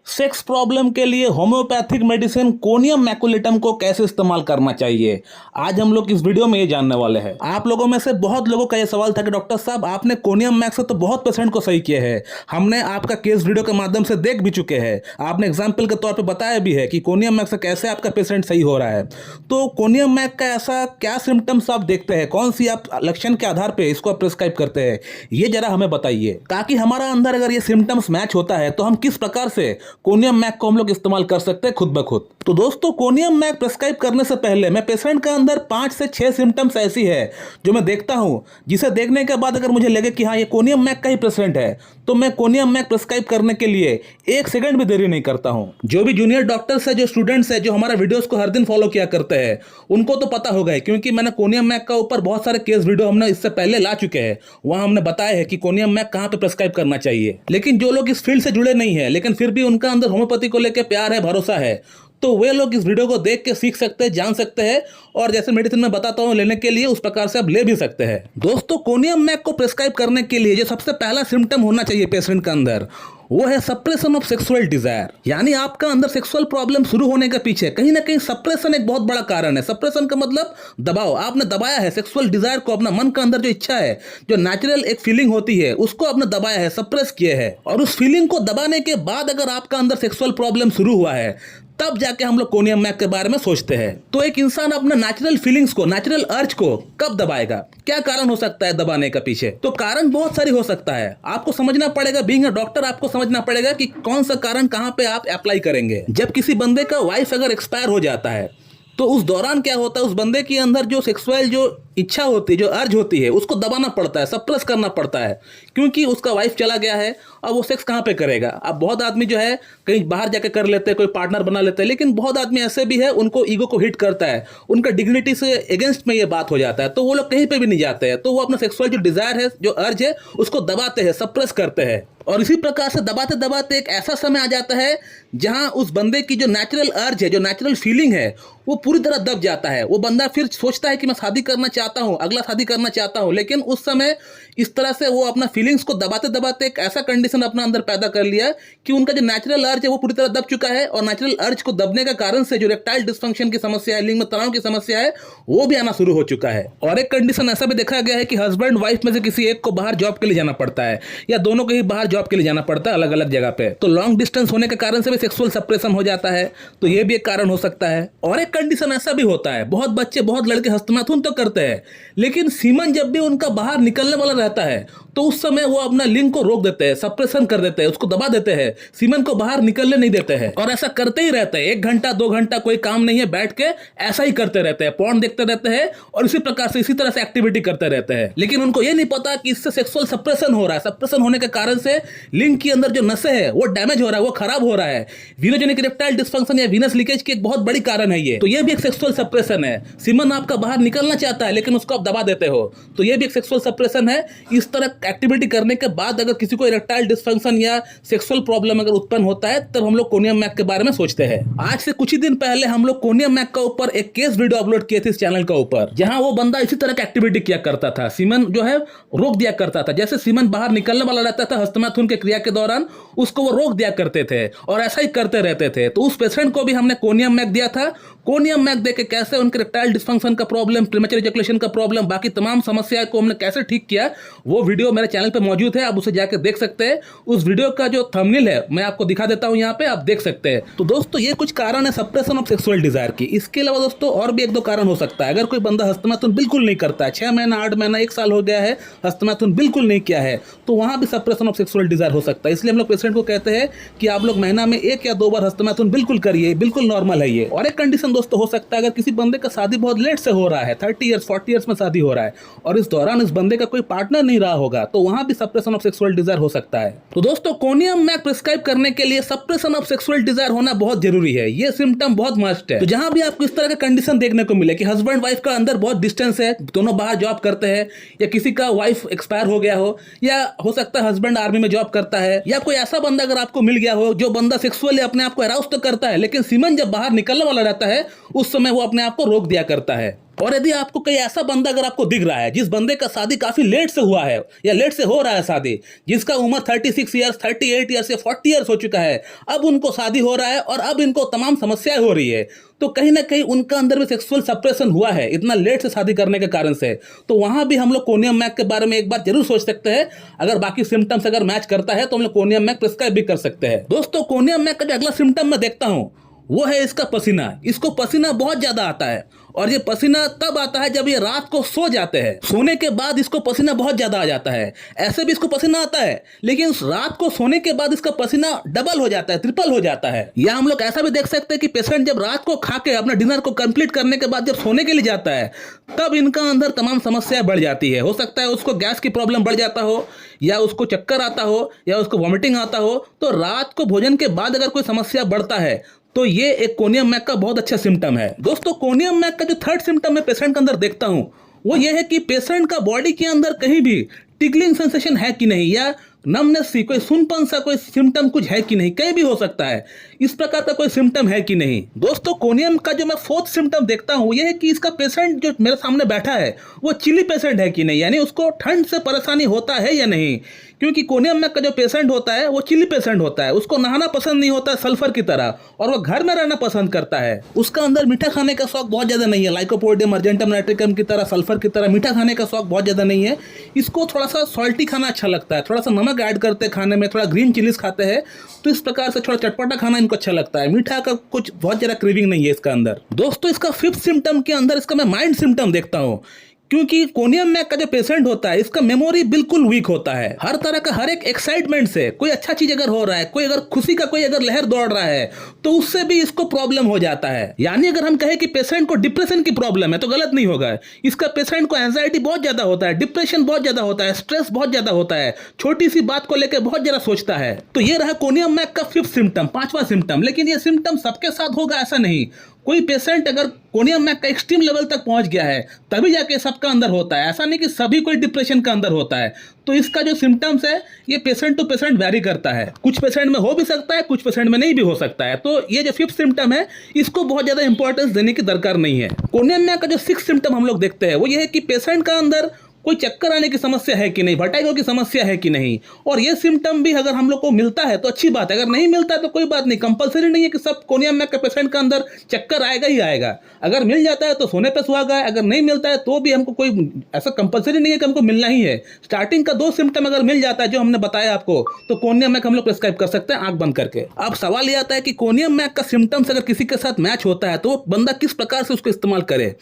Sex problem के लिए homeopathic medicine conium maculatum को कैसे इस्तेमाल करना चाहिए, आज हम लोग इस वीडियो में ये जानने वाले हैं। आप लोगों में से बहुत लोगों का ये सवाल था कि डॉक्टर साहब आपने कोनियम मैक से तो बहुत पेशेंट को सही किया है, हमने आपका केस वीडियो के माध्यम से देख भी चुके हैं, आपने एग्जाम्पल के तौर पर बताया भी है कि कोनियम मैक से कैसे आपका पेशेंट सही हो रहा है। तो कोनियम मैक का ऐसा क्या सिम्टम्स आप देखते हैं, कौन सी आप लक्षण के आधार पर इसको प्रिस्क्राइब करते हैं, ये जरा हमें बताइए, ताकि हमारा अंदर अगर ये सिम्टम्स मैच होता है तो हम किस प्रकार से कोनियम मैक को हम लोग इस्तेमाल कर सकते हैं खुद ब खुद। तो दोस्तों, कोनियम मैक प्रिस्क्राइब करने से पहले मैं पेशेंट के अंदर 5 से 6 सिम्टम्स ऐसी है जो मैं देखता हूं, जिसे देखने के बाद अगर मुझे लगे कि हाँ ये कोनियम मैक का ही पेशेंट है, तो मैं कोनियम मैक प्रिस्क्राइब करने के लिए 1 सेकंड भी देरी नहीं करता हूं। जो भी जूनियर डॉक्टर्स है, जो स्टूडेंट्स है, जो हमारा वीडियोस को हर दिन फॉलो किया करते हैं, उनको तो पता होगा है, क्योंकि मैंने कोनियम मैक का ऊपर बहुत सारे केस वीडियो हमने इससे पहले ला चुके हैं। वहां हमने बताया है कि कोनियम मैक कहां पे प्रिस्क्राइब करना चाहिए। लेकिन जो लोग इस फील्ड से जुड़े नहीं है, लेकिन फिर भी उनका अंदर होम्योपैथी को लेकर प्यार है, भरोसा है, तो वे लोग इस वीडियो को देख के सीख सकते हैं, जान सकते हैं, और जैसे मेडिसिन में बताता हूं लेने के लिए उस प्रकार से आप ले भी सकते हैं। दोस्तों, कोनियम मैक को प्रिस्क्राइब करने के लिए जो सबसे पहला सिम्टम होना चाहिए पेशेंट के अंदर, वो है सप्रेशन ऑफ सेक्सुअल डिजायर। यानी आपका अंदर सेक्सुअल प्रॉब्लम शुरू होने के पीछे कहीं ना कहीं सप्रेशन एक बहुत बड़ा कारण है। सप्रेशन का मतलब दबाव, आपने दबाया है सेक्सुअल डिजायर को, अपना मन के अंदर जो इच्छा है, जो नेचुरल एक फीलिंग होती है, उसको आपने दबाया है, सप्रेस किए है, और उस फीलिंग को दबाने के बाद अगर आपका अंदर सेक्सुअल प्रॉब्लम शुरू हुआ है, तब जाके हम लोग कोनियम मैक के बारे में सोचते हैं। तो एक इंसान अपने नेचुरल फीलिंग्स को, नेचुरल अर्ज को कब दबाएगा, क्या कारण हो सकता है दबाने का पीछे? तो कारण बहुत सारी हो सकता है, आपको समझना पड़ेगा। बीइंग अ डॉक्टर आपको समझना पड़ेगा कि कौन सा कारण कहां पे आप अप्लाई करेंगे। जब किसी बंदे का वाइफ अगर एक्सपायर हो जाता है, तो उस दौरान क्या होता है, उस बंदे के अंदर जो सेक्सुअल जो इच्छा होती है, जो अर्ज होती है, उसको दबाना पड़ता है, सप्रेस करना पड़ता है, क्योंकि उसका वाइफ चला गया है। अब वो सेक्स कहाँ पे करेगा? अब बहुत आदमी जो है कहीं बाहर जाके कर लेते हैं, कोई पार्टनर बना लेते हैं, लेकिन बहुत आदमी ऐसे भी है उनको ईगो को हिट करता है, उनका डिग्निटी से अगेंस्ट में ये बात हो जाता है, तो वो लोग कहीं पे भी नहीं जाते हैं, तो वो अपना सेक्सुअल जो डिजायर है, जो अर्ज है, उसको दबाते हैं, सप्रेस करते हैं। और इसी प्रकार से दबाते दबाते एक ऐसा समय आ जाता है जहां उस बंदे की जो नेचुरल अर्ज है, जो नेचुरल फीलिंग है, वो पूरी तरह दब जाता है। वो बंदा फिर सोचता है कि मैं शादी करना चाहता हूं, अगला शादी करना चाहता हूं, लेकिन उस समय इस तरह से वो अपना फीलिंग्स को दबाते दबाते एक ऐसा कंडीशन अपना अंदर पैदा कर लिया कि उनका जो नेचुरल अर्ज है वो पूरी तरह दब चुका है, और नेचुरल अर्ज को दबने के कारण से जो इरेक्टाइल डिसफंक्शन की समस्या है, लिंग में तनाव की समस्या है, वो भी आना शुरू हो चुका है। और एक कंडीशन ऐसा भी देखा गया है कि हस्बैंड वाइफ में से किसी एक को बाहर जॉब के लिए जाना पड़ता है, या दोनों को ही बाहर जॉब के लिए जाना पड़ता है अलग अलग जगह पे, तो लॉन्ग डिस्टेंस होने के कारण से भी सेक्सुअल सप्रेशन हो जाता है, तो ये भी एक कारण हो सकता है। और एक कंडीशन ऐसा भी होता है, बहुत बच्चे, बहुत लड़के हस्तमैथुन तो करते हैं, लेकिन सीमन जब भी उनका बाहर निकलने वाला रहता है, तो उस समय वो अपना लिंग को रोक देते हैं, सप्रेशन कर देते हैं, उसको दबा देते हैं, सीमन को बाहर निकलने नहीं देते हैं, और ऐसा करते ही रहते हैं। 1 घंटा 2 घंटा कोई काम नहीं है, बैठ के ऐसा ही करते रहते हैं, पॉर्न देखते रहते हैं, और इसी प्रकार से इसी तरह से एक्टिविटी करते रहते हैं। लेकिन उनको ये नहीं पता कि इससे सेक्सुअल सप्रेशन हो रहा है, सप्रेशन होने के कारण से लिंग के अंदर जो नसें है वो डैमेज हो रहा है, वो खराब हो रहा है। वीनोजेनिक इरेक्टाइल डिसफंक्शन या वीनस लीकेज की एक बहुत बड़ी कारण है ये, तो ये भी एक सेक्सुअल सप्रेशन है। सीमन आपका बाहर निकलना चाहता है, लेकिन उसको आप दबा देते हो, तो ये भी एक सेक्सुअल सप्रेशन है। इस तरह एक्टिविटी करने के बाद अगर किसी को इरेक्टाइल डिसफंक्शन या सेक्सुअल प्रॉब्लम अगर उत्पन्न होता है, तब हम लोग कोनियम मैक के बारे में सोचते हैं। आज से कुछ ही दिन पहले हम लोग कोनियम मैक का ऊपर एक केस वीडियो अपलोड किए थे इस चैनल का ऊपर, जहां वो बंदा इसी तरह की एक्टिविटी किया करता था, सीमन जो है रोक दिया करता था। जैसे सीमन बाहर निकलने वाला रहता था हस्तमैथुन के क्रिया के दौरान, उसको वो रोक दिया करते थे, और ऐसा ही करते रहते थे। तो उस पेशेंट को भी हमने कोनियम मैक दिया था। कोनियम मैक देके कैसे उनके इरेक्टाइल डिसफंक्शन का प्रॉब्लम, प्रीमेच्योर इजैकुलेशन का प्रॉब्लम, बाकी तमाम समस्या को हमने कैसे ठीक किया, वो वीडियो मेरे चैनल पे मौजूद है, आप उसे जाके देख सकते हैं। उस वीडियो का जो थंबनेल है मैं आपको दिखा देता हूं, यहाँ पे आप देख सकते हैं। तो दोस्तों, ये कुछ कारण है सप्रेशन ऑफ सेक्सुअल डिजायर की। इसके अलावा दोस्तों और भी 1-2 कारण हो सकता है। अगर कोई बंदा हस्तमैथुन बिल्कुल नहीं करता है, 6 महीना 8 महीना 1 साल हो गया है, हस्तमैथुन बिल्कुल नहीं किया है, तो वहां भी सप्रेशन ऑफ सेक्सुअल डिजायर हो सकता है। इसलिए हम लोग पेशेंट को कहते हैं कि आप लोग महीना में 1 या 2 बार हस्तमैथुन बिल्कुल करिए, बिल्कुल नॉर्मल है ये। और एक कंडीशन दोस्तों हो सकता है, अगर किसी बंदे का शादी बहुत लेट से हो रहा है, 30 ईयर्स 40 ईयर्स में शादी हो रहा है, और इस दौरान इस बंदे का कोई पार्टनर नहीं रहा होगा, तो वहां भी सप्रेशन ऑफ सेक्सुअल डिजायर हो सकता है। तो दोस्तों, कोनियम मैक प्रिस्क्राइब करने के लिए सप्रेशन ऑफ सेक्सुअल डिजायर होना बहुत जरूरी है, ये सिम्टम बहुत मस्ट है। तो जहां भी आपको इस तरह का कंडीशन देखने को मिले कि हस्बैंड वाइफ का अंदर बहुत डिस्टेंस है, दोनों बाहर जॉब करते हैं, या किसी का वाइफ एक्सपायर हो गया हो, या हो सकता है हस्बैंड आर्मी में जॉब करता है, या कोई ऐसा बंदा अगर आपको मिल गया हो जो बंदा सेक्सुअली अपने आप को अराउज तो करता है, लेकिन सीमन जब बाहर निकलने वाला रहता है, उस समय वो अपने आप को रोक दिया करता है, और यदि आपको कोई ऐसा बंदा अगर आपको दिख रहा है जिस बंदे का शादी काफी लेट से हुआ है या लेट से हो रहा है शादी, जिसका उम्र 36 ईयर्स 38 ईयर्स या 40 ईयर्स हो चुका है, अब उनको शादी हो रहा है और अब इनको तमाम समस्याएं हो रही है, तो कहीं ना कहीं उनका अंदर भी सेक्सुअल सप्रेशन हुआ है इतना लेट से शादी करने के कारण से, तो वहां भी हम लोग कोनियम मैक के बारे में एक बार जरूर सोच सकते हैं। अगर बाकी सिम्टम्स अगर मैच करता है तो हम लोग कोनियम मैक प्रिस्क्राइब भी कर सकते हैं। दोस्तों, कोनियम मैक का जो अगला सिम्टम मैं देखता हूं वो है इसका पसीना। इसको पसीना बहुत ज्यादा आता है और ये पसीना तब आता है जब ये रात को सो जाते हैं। सोने के बाद इसको पसीना बहुत ज्यादा आ जाता है। ऐसे भी इसको पसीना आता है, लेकिन रात को सोने के बाद इसका पसीना डबल हो जाता है, ट्रिपल हो जाता है। या हम लोग ऐसा भी देख सकते हैं कि पेशेंट जब रात को खा के अपना डिनर को कंप्लीट करने के बाद जब सोने के लिए जाता है, तब इनका अंदर तमाम समस्याएं बढ़ जाती है। हो सकता है उसको गैस की प्रॉब्लम बढ़ जाता हो, या उसको चक्कर आता हो, या उसको वॉमिटिंग आता हो। तो रात को भोजन के बाद अगर कोई समस्या बढ़ता है तो ये एक कोनियम मैक का बहुत अच्छा सिम्टम है। दोस्तों, कोनियम मैक का जो थर्ड सिम्टम मैं पेशेंट के अंदर देखता हूं वो ये है कि पेशेंट का बॉडी के अंदर कहीं भी टिकलिंग सेंसेशन है कि नहीं, या नमनेस सी कोई सुनपन सा कोई सिम्टम कुछ है कि नहीं, कहीं भी हो सकता है। इस प्रकार का कोई सिम्टम है कि नहीं। दोस्तों, कोनियम का जो मैं फोर्थ सिम्टम देखता हूं ये है कि इसका पेशेंट जो मेरे सामने बैठा है वो चिली पेशेंट है कि नहीं, यानी उसको ठंड से परेशानी होता है या नहीं। क्योंकि कोनियम मैक का जो पेशेंट होता है वो चिली पेशेंट होता है, उसको नहाना पसंद नहीं होता है सल्फर की तरह, और वो घर में रहना पसंद करता है। उसका अंदर मीठा खाने का शौक बहुत ज्यादा नहीं है, लाइकोपोडियम अर्जेंटम नाइट्रिकम की तरह, सल्फर की तरह मीठा खाने का शौक बहुत ज्यादा नहीं है। इसको थोड़ा सा सॉल्टी खाना अच्छा लगता है, थोड़ा सा नमक ऐड करते हैं खाने में, थोड़ा ग्रीन चिलीज खाते हैं, तो इस प्रकार से थोड़ा चटपटा खाना इनको अच्छा लगता है। मीठा का कुछ बहुत ज्यादा क्रेविंग नहीं है इसका अंदर। दोस्तों, इसका फिफ्थ सिम्टम के अंदर इसका मैं माइंड सिम्टम देखता हूँ। क्योंकि कोनियम मैक का जो पेशेंट होता है इसका मेमोरी बिल्कुल वीक होता है। हर तरह का हर एक एक्साइटमेंट से, कोई अच्छा चीज अगर हो रहा है, कोई अगर खुशी का कोई अगर लहर दौड़ रहा है, तो उससे भी इसको प्रॉब्लम हो जाता है। यानी अगर हम कहें कि पेशेंट को डिप्रेशन की प्रॉब्लम है तो गलत नहीं होगा। इसका पेशेंट को एंजाइटी बहुत ज्यादा होता है, डिप्रेशन बहुत ज्यादा होता है, स्ट्रेस बहुत ज्यादा होता है, छोटी सी बात को लेकर बहुत ज्यादा सोचता है। तो ये रहा कोनियम मैक का फिफ्थ सिम्टम, पांचवा सिम्टम। लेकिन ये सिम्टम सबके साथ होगा ऐसा नहीं। कोई पेशेंट अगर कोनियम मैक का एक्सट्रीम लेवल तक पहुंच गया है तभी जाके सबका अंदर होता है, ऐसा नहीं कि सभी कोई डिप्रेशन का अंदर होता है। तो इसका जो सिम्टम्स है ये पेशेंट टू पेशेंट वेरी करता है, कुछ पेशेंट में हो भी सकता है, कुछ पेशेंट में नहीं भी हो सकता है। तो ये जो फिफ्थ सिम्टम है इसको बहुत ज्यादा इंपॉर्टेंस देने की दरकार नहीं है। कोनियम मैक का जो सिक्स्थ सिम्टम हम लोग देखते हैं वो ये है कि पेशेंट का अंदर कोई चक्कर आने की समस्या है कि नहीं, वर्टिगो की समस्या है कि नहीं। और ये सिम्टम भी अगर हम लोग को मिलता है तो अच्छी बात है, अगर नहीं मिलता है तो कोई बात नहीं। कंपलसरी नहीं है कि सब कोनियम मैक के पेशेंट का अंदर चक्कर आएगा ही आएगा। अगर मिल जाता है तो सोने पे सुहागा है, अगर नहीं मिलता है तो भी हमको कोई ऐसा कंपलसरी नहीं है कि हमको मिलना ही है। स्टार्टिंग का 2 सिम्टम अगर मिल जाता है जो हमने बताया आपको, तो कोनियम मैक हम लोग प्रिस्क्राइब कर सकते हैं आंख बंद करके। अब सवाल ये आता है कि कोनियम मैक का सिम्टम्स अगर किसी के साथ मैच होता है तो वो बंदा किस प्रकार से उसको इस्तेमाल करे।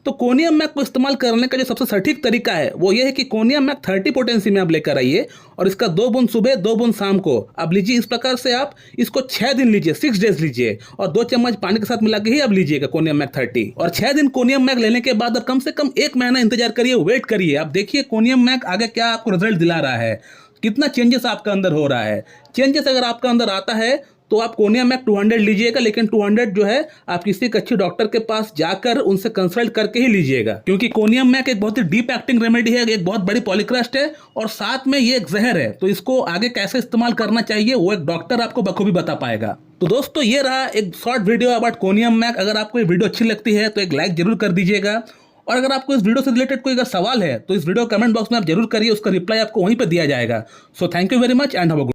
तो कोनियम मैक को इस्तेमाल करने का जो सबसे सटीक तरीका है वो ये है कि कोनियम मैक 30 पोटेंसी में आप लेकर आइए और इसका 2 बूंद सुबह 2 बूंद शाम को आप लीजिए। इस प्रकार से आप इसको 6 दिन लीजिए, 6 डेज लीजिए, और 2 चम्मच पानी के साथ मिला के ही आप लीजिएगा कोनियम मैक 30। और 6 दिन कोनियम मैक लेने के बाद आप कम से कम 1 महीना इंतजार करिए, वेट करिए। आप देखिए कोनियम मैक आगे क्या आपको रिजल्ट दिला रहा है, कितना चेंजेस आपका अंदर हो रहा है। चेंजेस अगर आपका अंदर आता है तो आप कोनियम मैक 200 लीजिएगा, लेकिन 200 जो है आप किसी एक अच्छे डॉक्टर के पास जाकर उनसे कंसल्ट करके ही लीजिएगा। क्योंकि कोनियम मैक एक बहुत ही डीप एक्टिंग रेमेडी है, एक बहुत बड़ी पॉलीक्रस्ट है और साथ में ये एक जहर है। तो इसको आगे कैसे इस्तेमाल करना चाहिए वो एक डॉक्टर आपको बखूबी बता पाएगा। तो दोस्तों, ये रहा एक short video about conium mac. अगर आपको ये वीडियो अच्छी लगती है तो एक लाइक जरूर कर दीजिएगा, और अगर आपको इस वीडियो से रिलेटेड कोई अगर सवाल है तो इस वीडियो कमेंट बॉक्स में आप जरूर करिए, उसका रिप्लाई आपको वहीं पर दिया जाएगा। So thank you very much and have a good